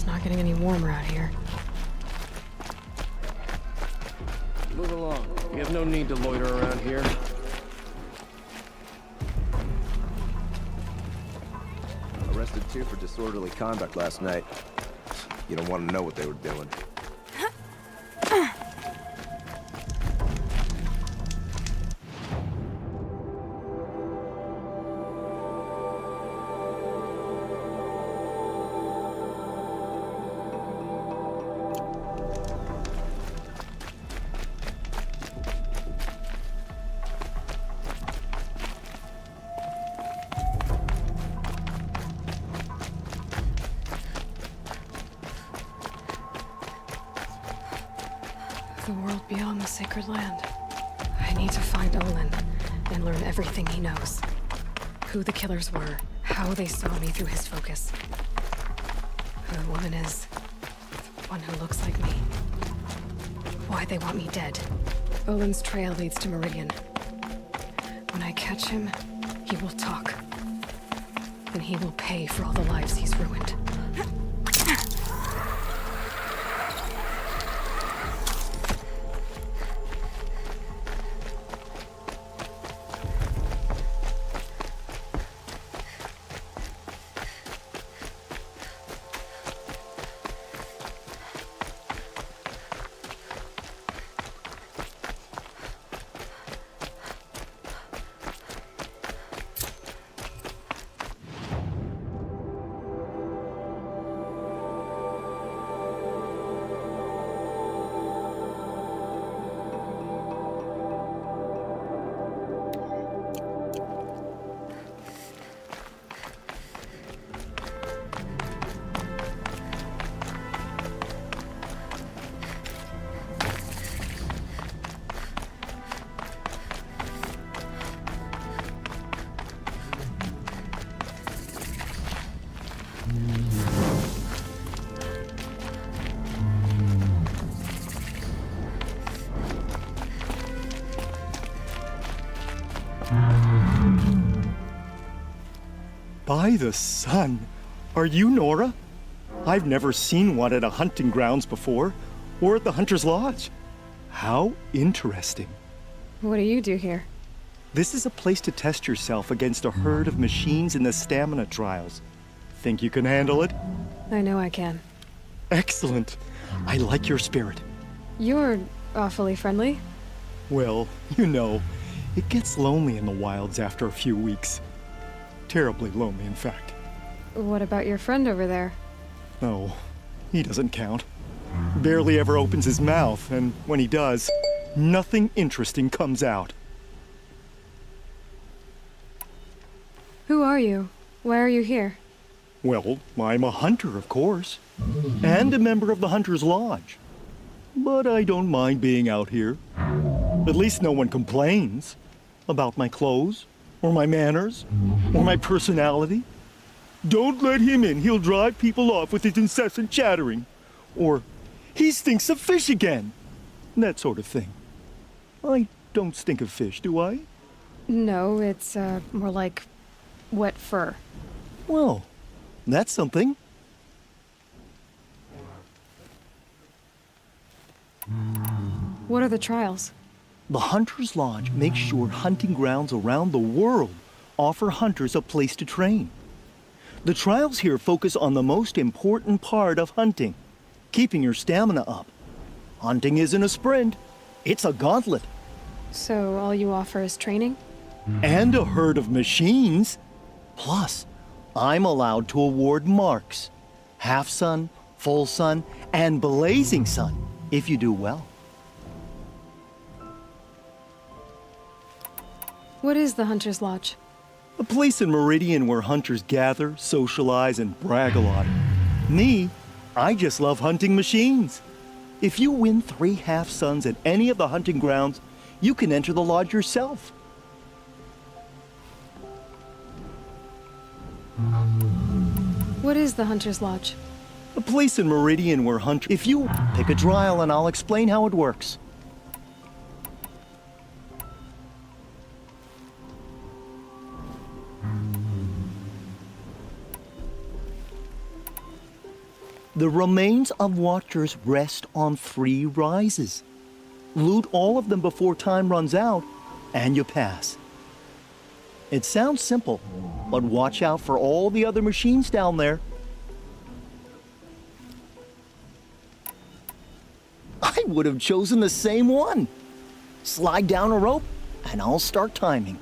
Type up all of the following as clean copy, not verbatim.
not getting any warmer out here. Move along. We have no need to loiter around here. Arrested 2 for disorderly conduct last night. You don't want to know what they were doing. The world beyond the sacred land. I need to find Olin and learn everything he knows. Who the killers were, how they saw me through his focus. Who the woman is, the one who looks like me. Why they want me dead. Olin's trail leads to Meridian. When I catch him, he will talk. And he will pay for all the lives he's ruined. By the sun! Are you Nora? I've never seen one at a hunting grounds before, or at the Hunter's Lodge. How interesting. What do you do here? This is a place to test yourself against a herd of machines in the stamina trials. Think you can handle it? I know I can. Excellent. I like your spirit. You're awfully friendly. Well, you know, it gets lonely in the wilds after a few weeks. Terribly lonely, in fact. What about your friend over there? Oh, he doesn't count. Barely ever opens his mouth, and when he does, nothing interesting comes out. Who are you? Why are you here? Well, I'm a hunter, of course, and a member of the Hunter's Lodge. But I don't mind being out here. At least no one complains about my clothes, or my manners, or my personality. Don't let him in, he'll drive people off with his incessant chattering. Or, he stinks of fish again. That sort of thing. I don't stink of fish, do I? No, it's, more like wet fur. Well, that's something. What are the trials? The Hunter's Lodge makes sure hunting grounds around the world offer hunters a place to train. The trials here focus on the most important part of hunting, keeping your stamina up. Hunting isn't a sprint, it's a gauntlet. So all you offer is training? And a herd of machines. Plus, I'm allowed to award marks. Half sun, full sun, and blazing sun, if you do well. What is the Hunter's Lodge? A place in Meridian where hunters gather, socialize, and brag a lot. Me, I just love hunting machines. If you win 3 half suns at any of the hunting grounds, you can enter the lodge yourself. What is the Hunter's Lodge? A place in Meridian where hunters... If you pick a trial and I'll explain how it works. The remains of Watchers rest on 3 rises. Loot all of them before time runs out, and you pass. It sounds simple, but watch out for all the other machines down there. I would have chosen the same one. Slide down a rope, and I'll start timing.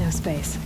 Space.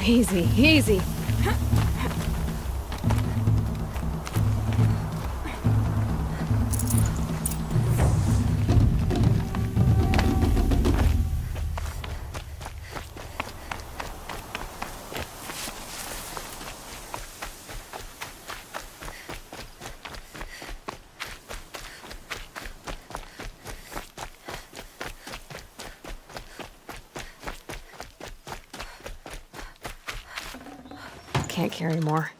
easy, easy. Can't carry more.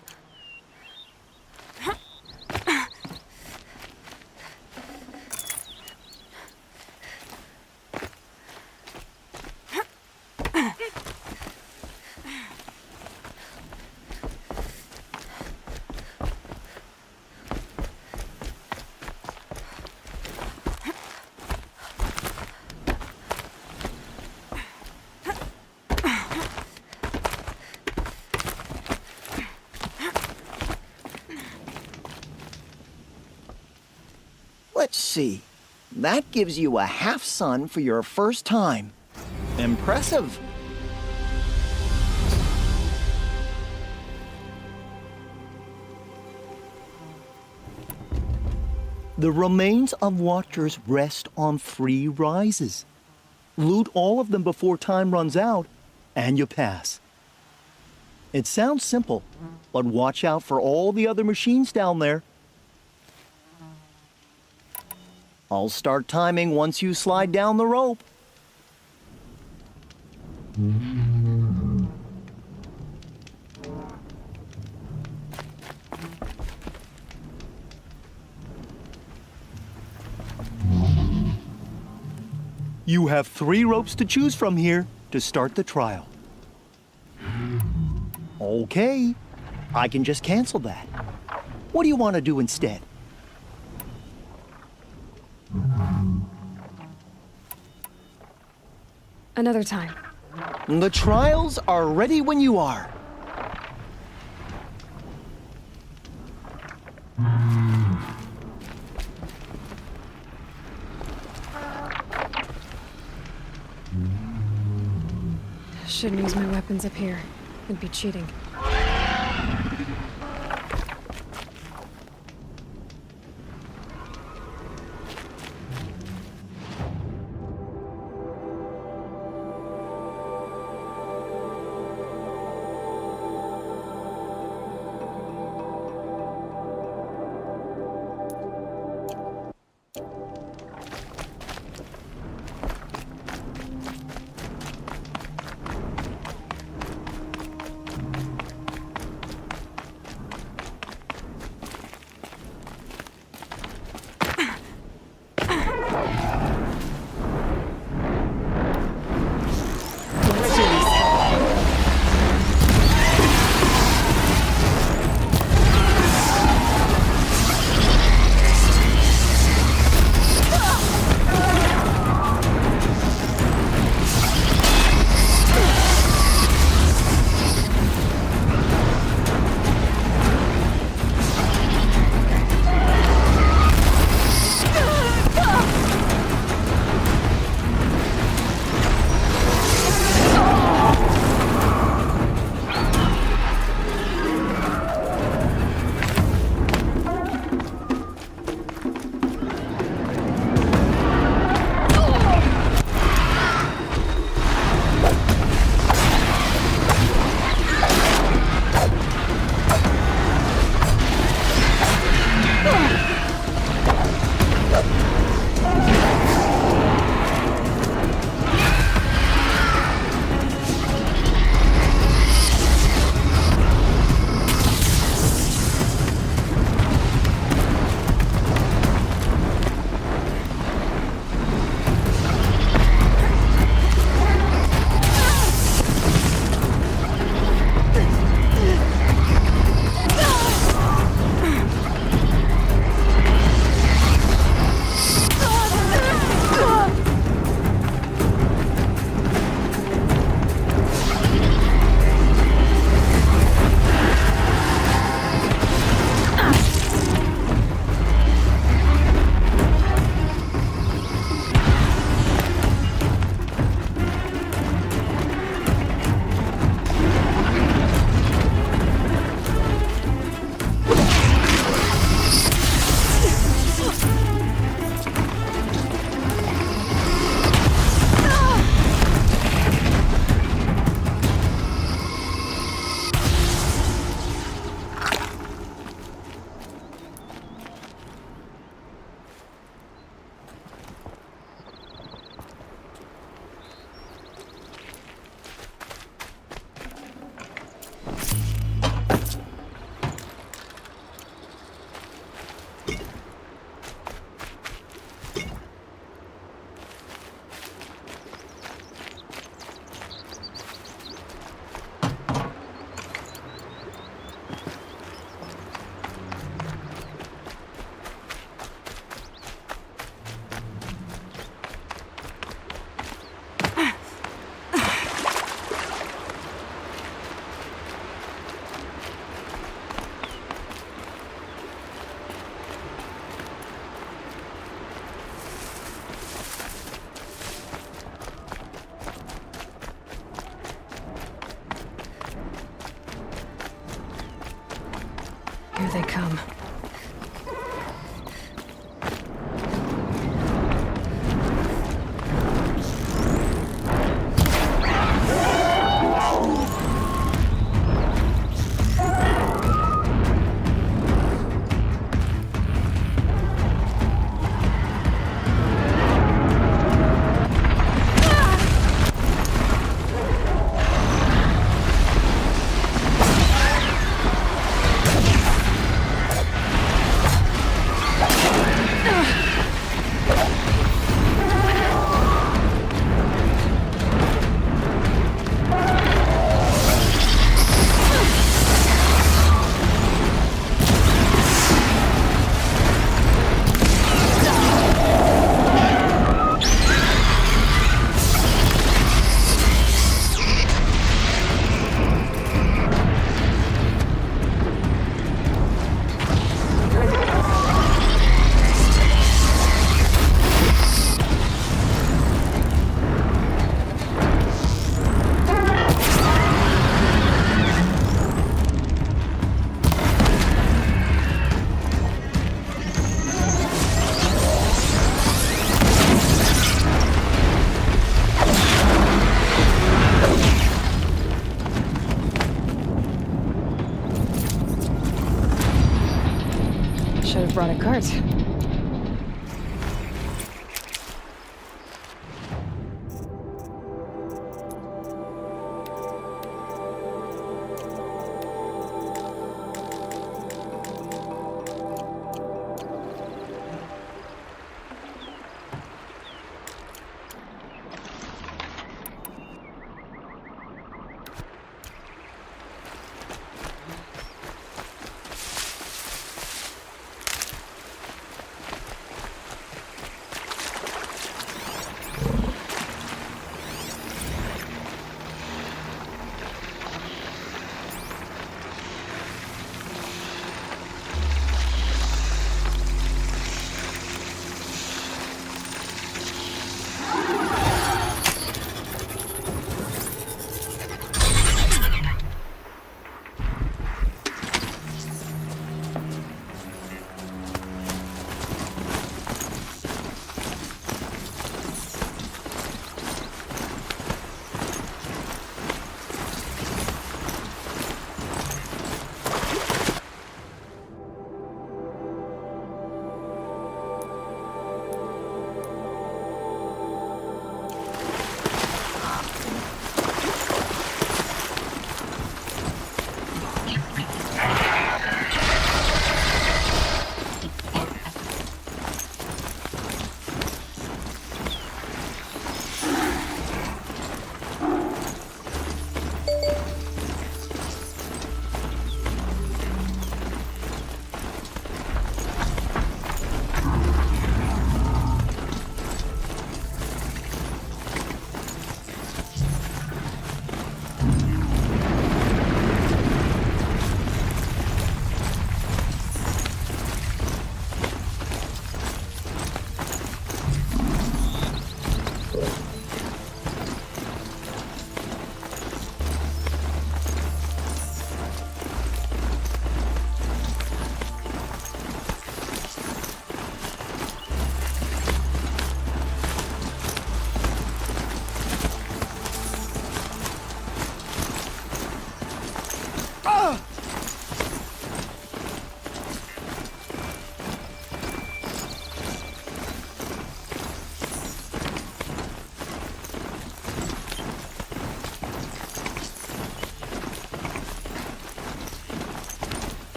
Let's see. That gives you a half sun for your first time. Impressive. The remains of Watchers rest on 3 rises. Loot all of them before time runs out, and you pass. It sounds simple, but watch out for all the other machines down there. I'll start timing once you slide down the rope. You have 3 ropes to choose from here to start the trial. Okay, I can just cancel that. What do you want to do instead? Another time. The trials are ready when you are. Shouldn't use my weapons up here. It'd be cheating. Here they come. Should have brought a cart.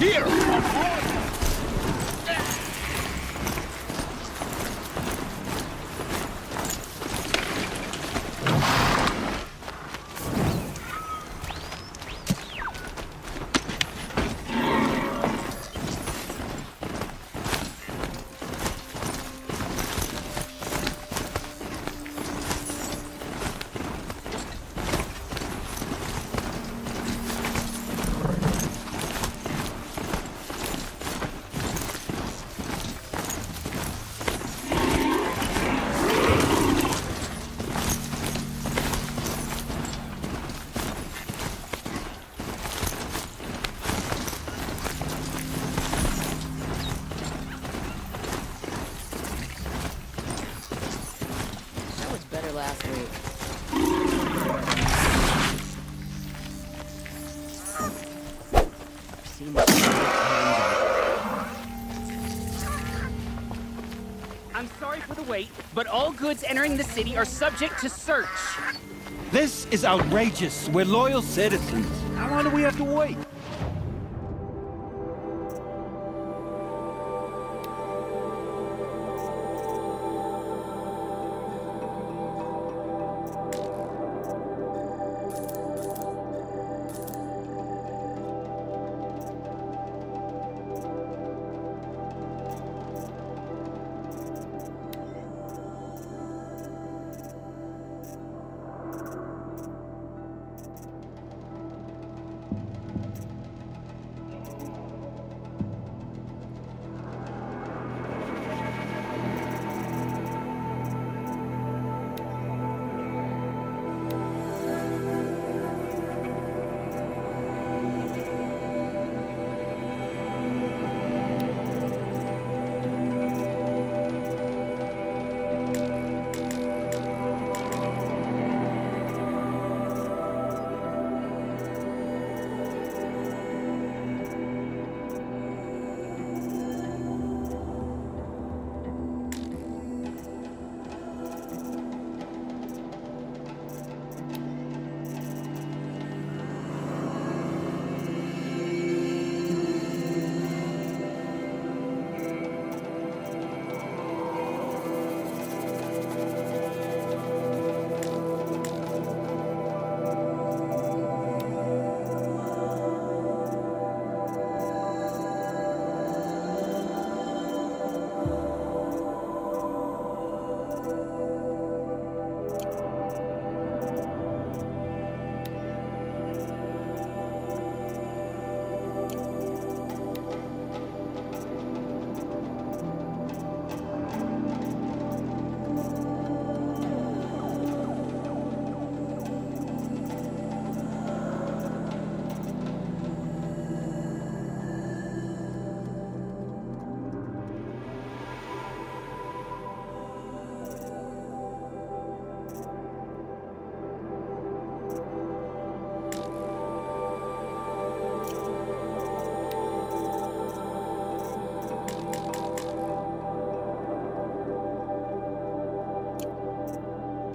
Here! Better last week. I've seen this I'm sorry for the wait, but all goods entering the city are subject to search. This is outrageous. We're loyal citizens. How long do we have to wait?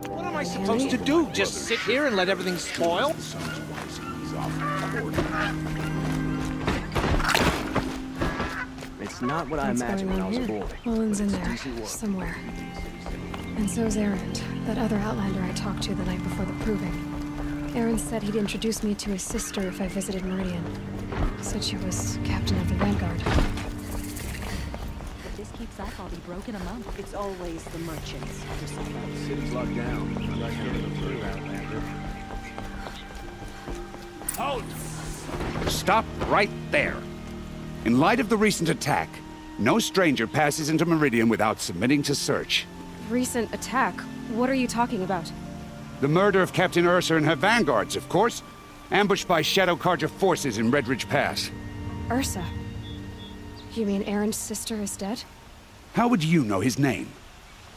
What am I supposed to do? Just sit here and let everything spoil? It's not what I What's imagined when going I on was a here? boy. Olin's in It's there, decent work. somewhere. And so's Erend, that other Outlander I talked to the night before the proving. Erend said he'd introduce me to his sister if I visited Meridian. Said she was captain of the Vanguard. If this keeps up, I'll be broke in a month. It's always the merchants. The city's locked down. I'm not getting through, Outlander. Stop right there. In light of the recent attack, no stranger passes into Meridian without submitting to search. Recent attack? What are you talking about? The murder of Captain Ursa and her vanguards, of course. Ambushed by Shadow Carja forces in Redridge Pass. Ursa? You mean Erend's sister is dead? How would you know his name?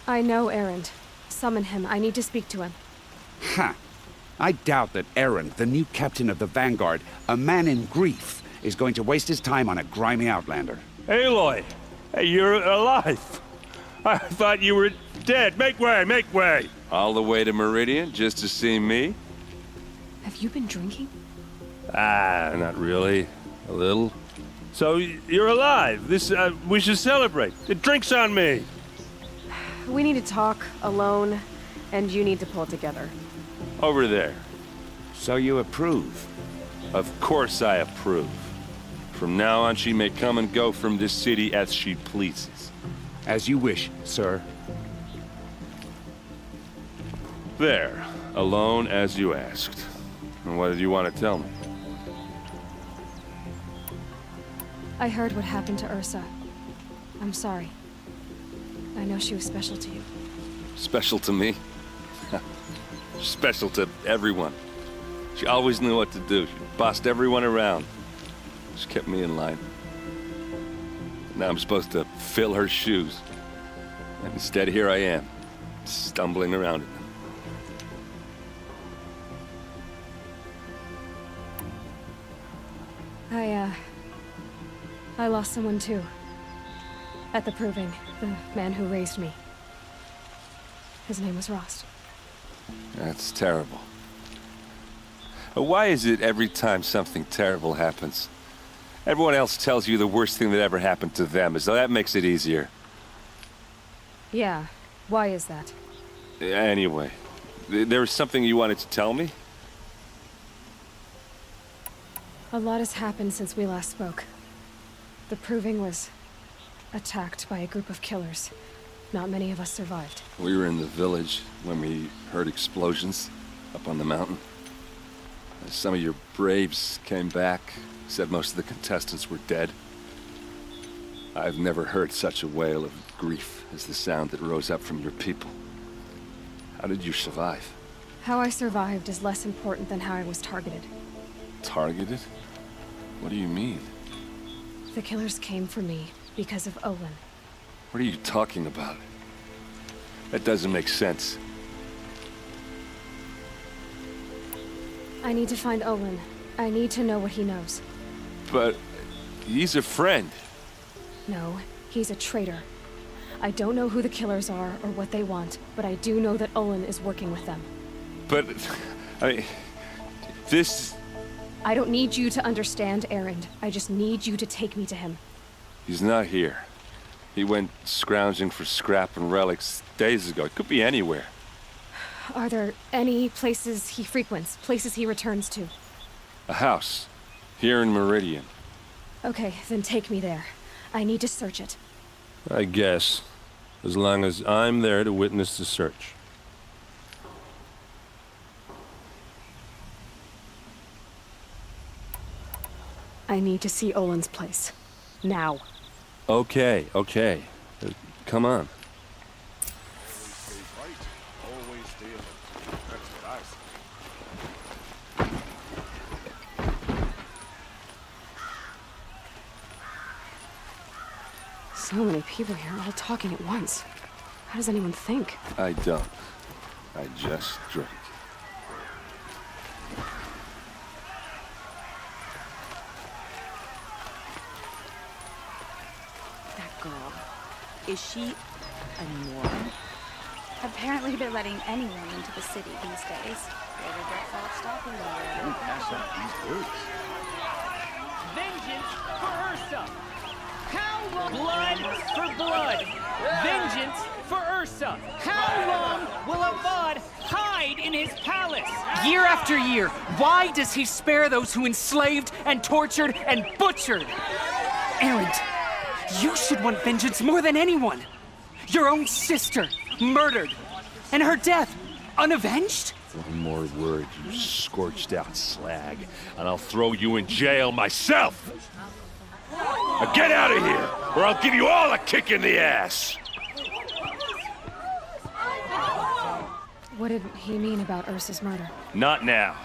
I know Erend. Summon him. I need to speak to him. Ha! I doubt that Erend, the new captain of the Vanguard, a man in grief, is going to waste his time on a grimy outlander. Aloy, hey, you're alive. I thought you were dead. Make way, make way. All the way to Meridian just to see me? Have you been drinking? Ah, not really. A little. So, you're alive. We should celebrate. The drink's on me. We need to talk alone, and you need to pull it together. Over there. So you approve? Of course I approve. From now on, she may come and go from this city as she pleases. As you wish, sir. There. Alone as you asked. And what did you want to tell me? I heard what happened to Ursa. I'm sorry. I know she was special to you. Special to me? Special to everyone. She always knew what to do. She bossed everyone around. She kept me in line. Now I'm supposed to fill her shoes. And instead, here I am, stumbling around in them. I lost someone too. At the Proving, the man who raised me. His name was Rost. That's terrible. Why is it every time something terrible happens, everyone else tells you the worst thing that ever happened to them, as though that makes it easier? Yeah, why is that? Anyway, there was something you wanted to tell me? A lot has happened since we last spoke. The Proving was attacked by a group of killers. Not many of us survived. We were in the village when we heard explosions up on the mountain. Some of your braves came back, said most of the contestants were dead. I've never heard such a wail of grief as the sound that rose up from your people. How did you survive? How I survived is less important than how I was targeted. Targeted? What do you mean? The killers came for me because of Olin. What are you talking about? That doesn't make sense. I need to find Olin. I need to know what he knows. But he's a friend. No, he's a traitor. I don't know who the killers are or what they want, but I do know that Olin is working with them. But, I mean, this... I don't need you to understand Erend. I just need you to take me to him. He's not here. He went scrounging for scrap and relics days ago. It could be anywhere. Are there any places he frequents, places he returns to? A house. Here in Meridian. Okay, then take me there. I need to search it. I guess. As long as I'm there to witness the search. I need to see Olin's place. Now. Okay. Come on. So many people here, all talking at once. How does anyone think? I don't. I just drink. That girl. Is she a Norn? Apparently they're letting anyone into the city these days. Whoever gets out stopping them. Don't pass out these words. Vengeance for Ursa! How long? Blood for blood! Vengeance for Ursa! How long will Avad hide in his palace? Year after year, why does he spare those who enslaved and tortured and butchered? Erend, you should want vengeance more than anyone. Your own sister, murdered, and her death, unavenged? One more word, you scorched out slag, and I'll throw you in jail myself! Now get out of here, or I'll give you all a kick in the ass! What did he mean about Ursa's murder? Not now.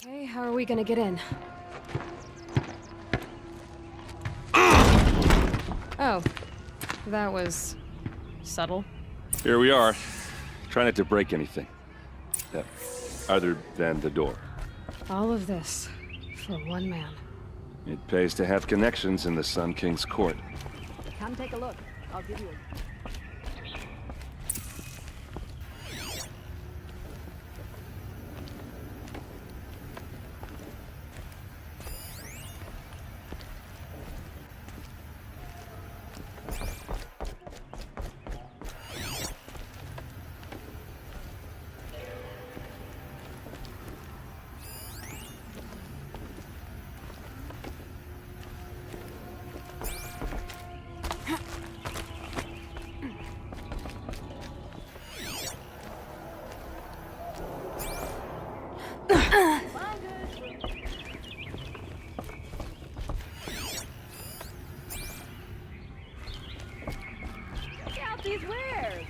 Okay, how are we gonna get in? Oh, that was subtle. Here we are. Try not to break anything. Other than the door. All of this for one man. It pays to have connections in the Sun King's court. Come take a look. I'll give you a... These wares.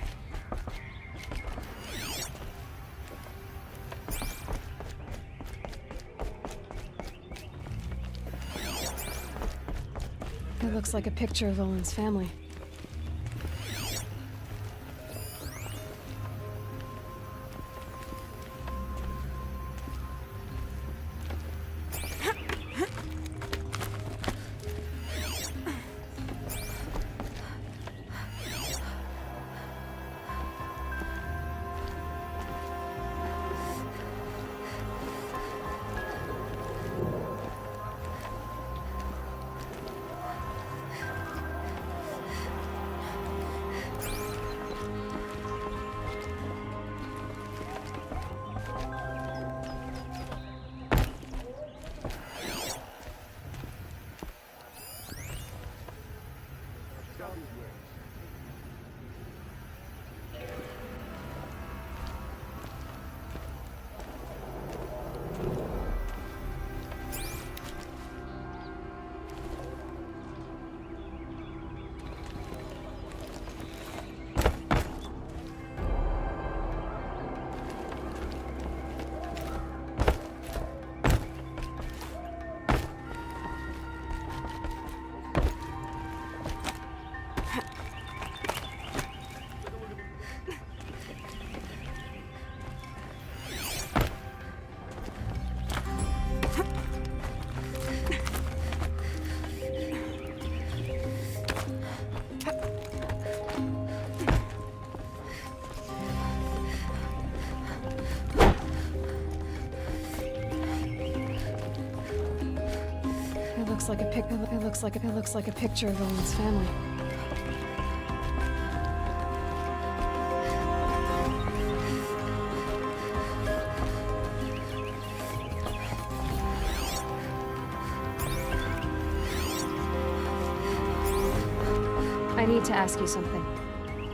It looks like a picture of Olin's family. It looks like a picture of Olin's family. I need to ask you something.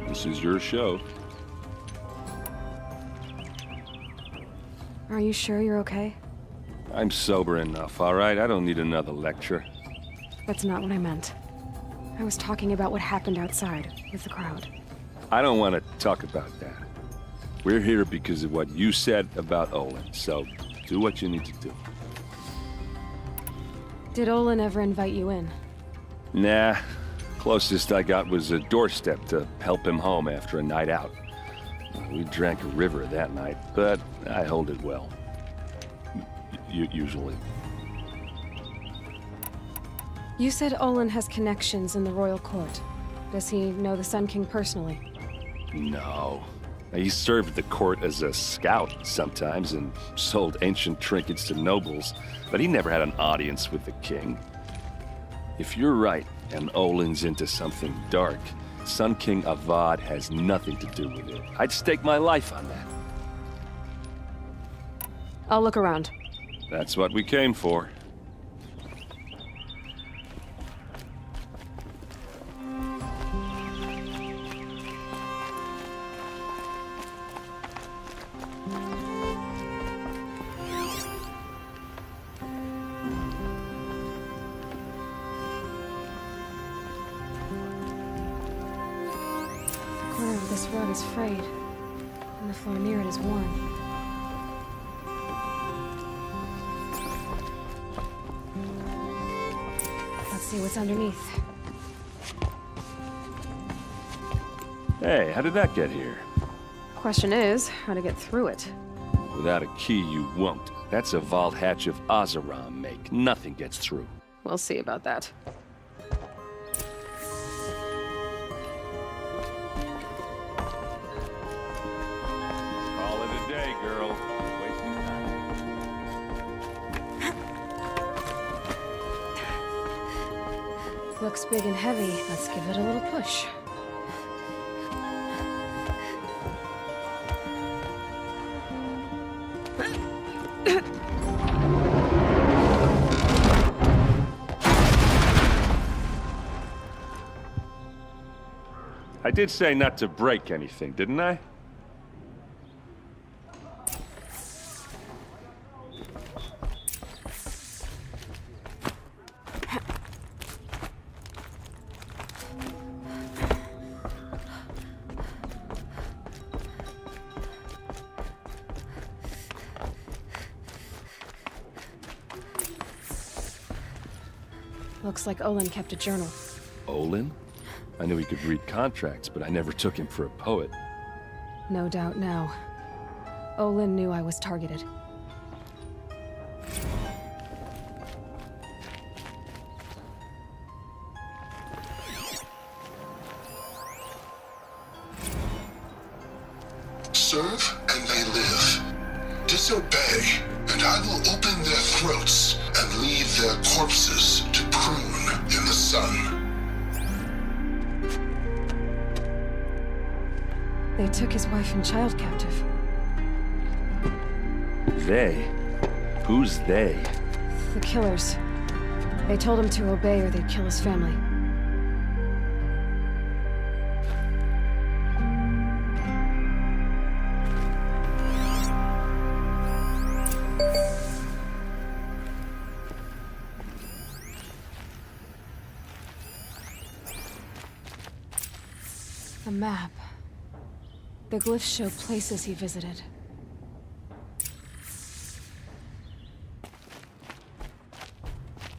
This is your show. Are you sure you're okay? I'm sober enough, all right? I don't need another lecture. That's not what I meant. I was talking about what happened outside with the crowd. I don't want to talk about that. We're here because of what you said about Olin, so do what you need to do. Did Olin ever invite you in? Nah. Closest I got was a doorstep to help him home after a night out. We drank a river that night, but I hold it well. Usually. You said Olin has connections in the royal court. Does he know the Sun King personally? No. He served the court as a scout sometimes and sold ancient trinkets to nobles, but he never had an audience with the king. If you're right, and Olin's into something dark, Sun King Avad has nothing to do with it. I'd stake my life on that. I'll look around. That's what we came for. The corner of this rug is frayed, and the floor near it is worn. Let's see what's underneath. Hey, how did that get here? Question is, how to get through it. Without a key, you won't. That's a vault hatch of Oseram make. Nothing gets through. We'll see about that. Call it a day, girl. Wasting time. Looks big and heavy. Let's give it a little push. I did say not to break anything, didn't I? Looks like Olin kept a journal. Olin? I knew he could read contracts, but I never took him for a poet. No doubt now. Olin knew I was targeted. Serve and they live. Disobey, and I will open their throats and leave their corpses to prune in the sun. They took his wife and child captive. They? Who's they? The killers. They told him to obey or they'd kill his family. A map. The glyphs show places he visited.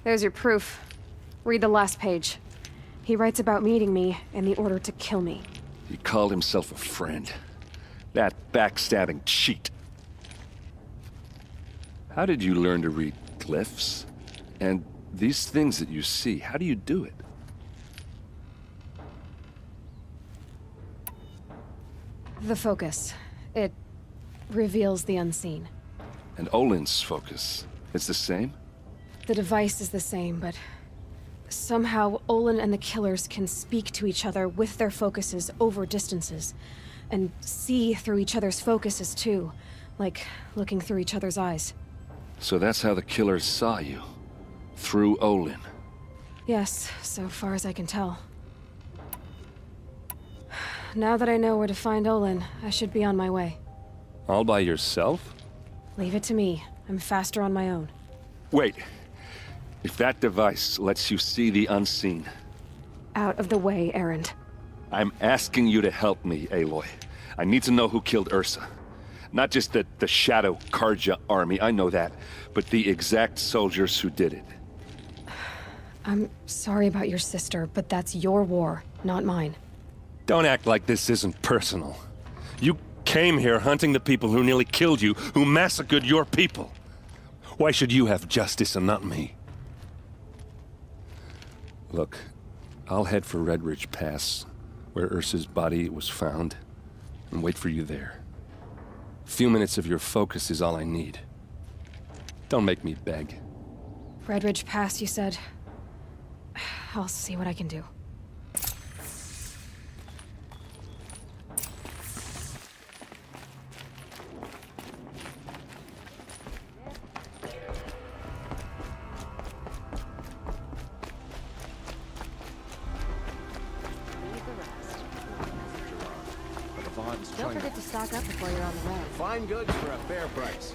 There's your proof. Read the last page. He writes about meeting me and the order to kill me. He called himself a friend. That backstabbing cheat. How did you learn to read glyphs? And these things that you see, how do you do it? The focus. It reveals the unseen. And Olin's focus, it's the same? The device is the same, but somehow Olin and the killers can speak to each other with their focuses over distances, and see through each other's focuses too, like looking through each other's eyes. So that's how the killers saw you? Through Olin? Yes, so far as I can tell. Now that I know where to find Olin, I should be on my way. All by yourself? Leave it to me. I'm faster on my own. Wait. If that device lets you see the unseen... Out of the way, Erend. I'm asking you to help me, Aloy. I need to know who killed Ursa. Not just the Shadow Karja army, I know that, but the exact soldiers who did it. I'm sorry about your sister, but that's your war, not mine. Don't act like this isn't personal. You came here hunting the people who nearly killed you, who massacred your people. Why should you have justice and not me? Look, I'll head for Red Ridge Pass, where Ursa's body was found, and wait for you there. A few minutes of your focus is all I need. Don't make me beg. Red Ridge Pass, you said? I'll see what I can do. Don't forget to stock up before you're on the road. Fine goods for a fair price.